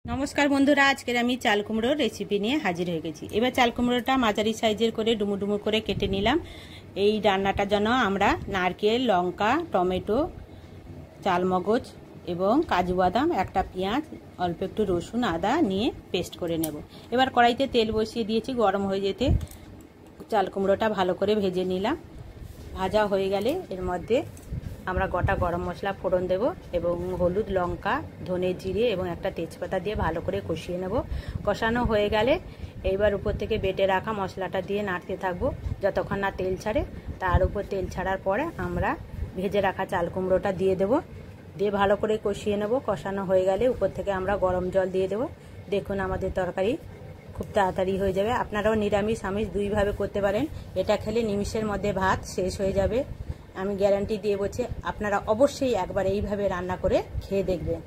नमस्कार बंधुरा आज के आमी चाल कुमड़ोर रेसिपि निये हाजिर हो गेছি। এবার চাল কুমড়োটা মাঝারি সাইজের করে ডুমু ডুমু করে কেটে নিলাম। এই রান্নাটার জন্য আমরা নারকেল, লঙ্কা, টমেটো, চালমগজ এবং কাজু বাদাম, একটা পেঁয়াজ, অল্প একটু রসুন, আদা নিয়ে পেস্ট করে নেব। এবার কড়াইতে তেল বসিয়ে দিয়েছি, গরম হয়ে যেতে চাল কুমড়োটা ভালো করে ভেজে নিলাম। ভাজা হয়ে গেলে এর মধ্যে আমরা গোটা গরম মশলা ফোড়ন দেব এবং হলুদ, লঙ্কা, ধনে, জিরে এবং একটা তেজপাতা দিয়ে ভালো করে কষিয়ে নেব। কষানো হয়ে গেলে এইবার উপর থেকে বেটে রাখা মশলাটা দিয়ে নাড়তে থাকবো যতক্ষণ না তেল ছাড়ে। তার উপর তেল ছাড়ার পরে আমরা ভেজে রাখা চাল কুমড়োটা দিয়ে দেব, দিয়ে ভালো করে কষিয়ে নেব। কষানো হয়ে গেলে উপর থেকে আমরা গরম জল দিয়ে দেব। দেখুন আমাদের তরকারি খুব তাড়াতাড়ি হয়ে যাবে। আপনারাও নিরামিষ আমিষ দুইভাবে করতে পারেন। এটা খেলে নিমিষের মধ্যে ভাত শেষ হয়ে যাবে। আমি গ্যারান্টি দিয়ে বলছি, আপনারা অবশ্যই একবার এইভাবে রান্না করে খেয়ে দেখবেন।